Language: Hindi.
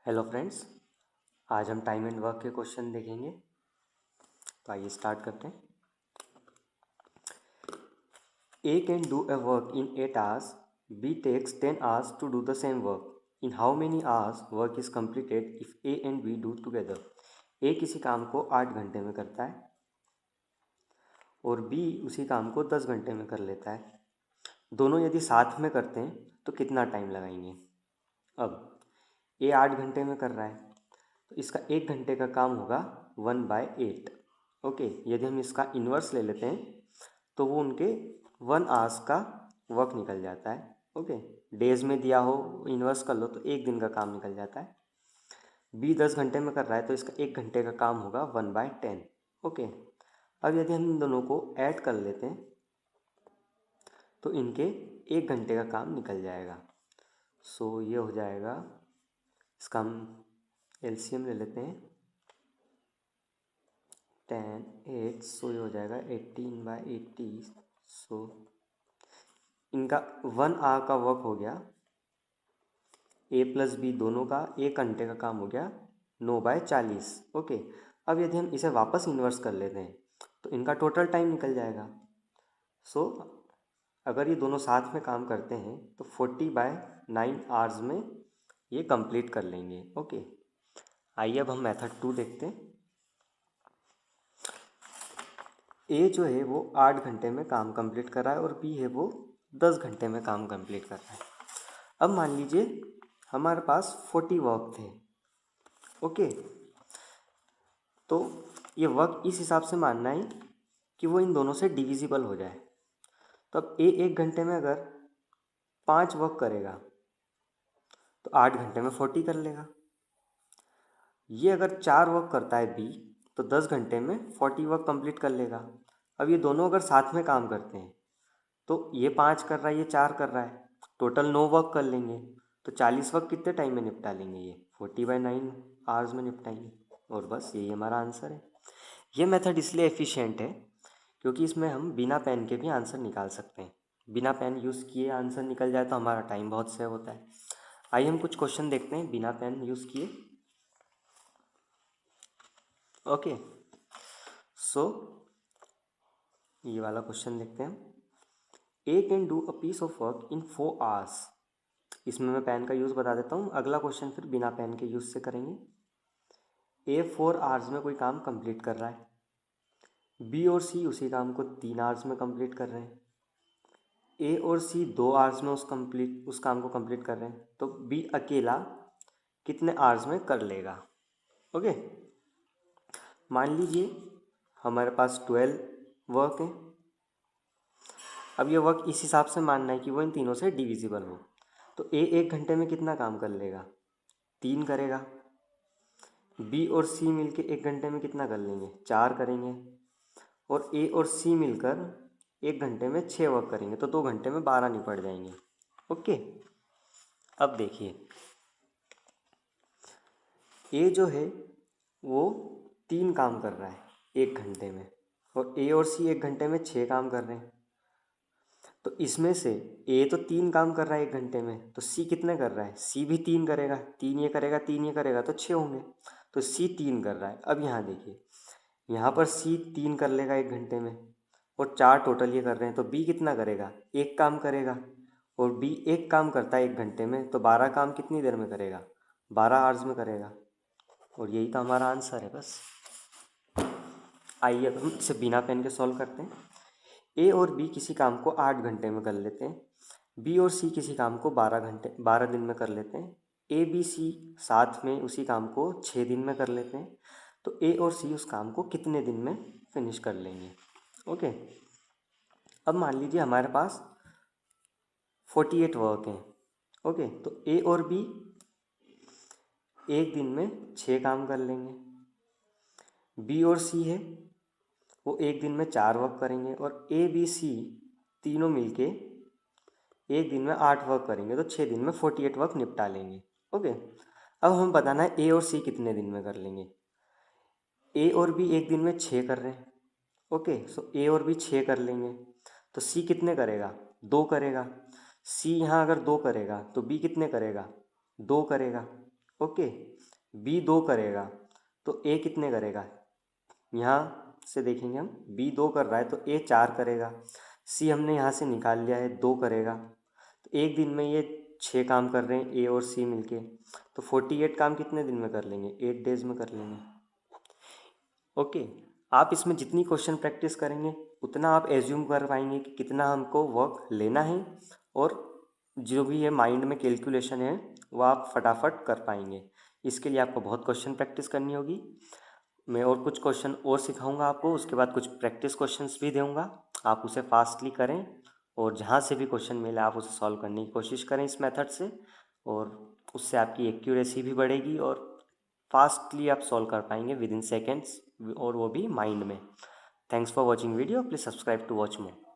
हेलो फ्रेंड्स, आज हम टाइम एंड वर्क के क्वेश्चन देखेंगे। तो आइए स्टार्ट करते हैं। A can do a work in 8 hours, B takes 10 hours to do the same work. In how many hours work is completed if A and B do together. A किसी काम को 8 घंटे में करता है और बी उसी काम को 10 घंटे में कर लेता है। दोनों यदि साथ में करते हैं तो कितना टाइम लगाएंगे। अब ए 8 घंटे में कर रहा है तो इसका 1 घंटे का काम होगा 1/8। ओके, यदि हम इसका इन्वर्स ले लेते हैं तो वो उनके 1 आवर्स का वर्क निकल जाता है। ओके, डेज में दिया हो इन्वर्स कर लो तो 1 दिन का काम निकल जाता है। बी 10 घंटे में कर रहा है तो इसका 1 घंटे का काम होगा 1/10। ओके, अब यदि हम इन दोनों को ऐड कर लेते हैं तो इनके 1 घंटे का काम निकल जाएगा। सो ये हो जाएगा, इसका हम एलसीएम ले लेते हैं 10 8, सो ये हो जाएगा 18/80। सो इनका 1 आवर का वर्क हो गया, ए प्लस बी दोनों का 1 घंटे का काम हो गया 9/40। ओके, अब यदि हम इसे वापस इन्वर्स कर लेते हैं तो इनका टोटल टाइम निकल जाएगा। सो अगर ये दोनों साथ में काम करते हैं तो 40/9 आवर्स में ये कंप्लीट कर लेंगे। ओके, आइए अब हम मेथड 2 देखते हैं। ए जो है वो 8 घंटे में काम कंप्लीट कर रहा है और बी है वो 10 घंटे में काम कंप्लीट कर रहा है। अब मान लीजिए हमारे पास 40 वर्क थे। ओके, तो ये वर्क इस हिसाब से मानना है कि वो इन दोनों से डिविजिबल हो जाए। तो अब ए 1 घंटे में अगर 5 वर्क करेगा तो 8 घंटे में 40 कर लेगा। ये अगर 4 वर्क करता है बी तो 10 घंटे में 40 वर्क कंप्लीट कर लेगा। अब ये दोनों अगर साथ में काम करते हैं तो ये 5 कर रहा है, ये 4 कर रहा है, टोटल 9 वर्क कर लेंगे। तो 40 वर्क कितने टाइम में निपटा लेंगे, ये 40/9 आवर्स में निपटाएंगे। और बस यही हमारा आंसर है। ये मेथड इसलिए एफिशिएंट है क्योंकि इसमें हम बिना पेन के भी आंसर निकाल सकते हैं। बिना पेन यूज़ किए आंसर निकल जाए तो हमारा टाइम बहुत सेव होता है। आइए हम कुछ क्वेश्चन देखते हैं बिना पेन यूज़ किए। ओके, सो ये वाला क्वेश्चन देखते हैं। A can do a piece of work in 4 hours। इसमें मैं पेन का यूज़ बता देता हूँ, अगला क्वेश्चन फिर बिना पेन के यूज़ से करेंगे। ए 4 hours में कोई काम कंप्लीट कर रहा है, बी और सी उसी काम को 3 hours में कंप्लीट कर रहे हैं। ए और सी 2 hours में उस काम को कंप्लीट कर रहे हैं, तो बी अकेला कितने hours में कर लेगा। ओके, मान लीजिए हमारे पास 12 वर्क है। अब ये वर्क इस हिसाब से मानना है कि वो इन तीनों से डिविजिबल हो। तो ए 1 घंटे में कितना काम कर लेगा, 3 करेगा। बी और सी मिलके 1 घंटे में कितना कर लेंगे, 4 करेंगे। और ए और सी मिलकर 1 घंटे में 6 वर्क करेंगे, तो 2 घंटे में 12 निपट जाएंगे। ओके, अब देखिए ए जो है वो 3 काम कर रहा है 1 घंटे में और ए और सी 1 घंटे में 6 काम कर रहे हैं। तो इसमें से ए तो 3 काम कर रहा है 1 घंटे में, तो सी कितने कर रहा है, सी भी 3 करेगा। 3 ये करेगा, 3 ये करेगा, तो 6 होंगे। तो सी 3 कर रहा है। अब यहाँ देखिए, यहाँ पर सी 3 कर लेगा 1 घंटे में और 4 टोटल ये कर रहे हैं, तो बी कितना करेगा, 1 काम करेगा। और बी 1 काम करता है 1 घंटे में, तो 12 काम कितनी देर में करेगा, 12 आवर्स में करेगा। और यही तो हमारा आंसर है बस। आइए अब हम इसे बिना पेन के सॉल्व करते हैं। ए और बी किसी काम को 8 घंटे में कर लेते हैं, बी और सी किसी काम को 12 दिन में कर लेते हैं। ए बी सी साथ में उसी काम को 6 दिन में कर लेते हैं। तो ए और सी उस काम को कितने दिन में फिनिश कर लेंगे। ओके, अब मान लीजिए हमारे पास 48 वर्क हैं। ओके, तो ए और बी 1 दिन में 6 काम कर लेंगे। बी और सी है वो 1 दिन में 4 वर्क करेंगे और ए बी सी तीनों मिलके 1 दिन में 8 वर्क करेंगे, तो 6 दिन में 48 वर्क निपटा लेंगे। ओके, अब हमें बताना है ए और सी कितने दिन में कर लेंगे। ए और बी 1 दिन में 6 कर रहे हैं। ओके, सो ए और बी 6 कर लेंगे, तो सी कितने करेगा, 2 करेगा। सी यहाँ अगर 2 करेगा तो बी कितने करेगा, 2 करेगा। ओके। बी 2 करेगा तो ए कितने करेगा, यहाँ से देखेंगे हम, बी 2 कर रहा है तो ए 4 करेगा। सी हमने यहाँ से निकाल लिया है 2 करेगा। तो एक दिन में ये 6 काम कर रहे हैं ए और सी मिलके, तो 48 काम कितने दिन में कर लेंगे, 8 डेज में कर लेंगे। ओके। आप इसमें जितनी क्वेश्चन प्रैक्टिस करेंगे उतना आप एज्यूम कर पाएंगे कि कितना हमको वर्क लेना है, और जो भी है माइंड में कैलकुलेशन है वो आप फटाफट कर पाएंगे। इसके लिए आपको बहुत क्वेश्चन प्रैक्टिस करनी होगी। मैं और कुछ क्वेश्चन और सिखाऊंगा आपको, उसके बाद कुछ प्रैक्टिस क्वेश्चंस भी दूंगा, आप उसे फास्टली करें, और जहाँ से भी क्वेश्चन मिले आप उसे सॉल्व करने की कोशिश करें इस मेथड से, और उससे आपकी एक्यूरेसी भी बढ़ेगी और फास्टली आप सॉल्व कर पाएंगे विद इन सेकेंड्स, और वो भी माइंड में। Thanks for watching video, please subscribe to watch more.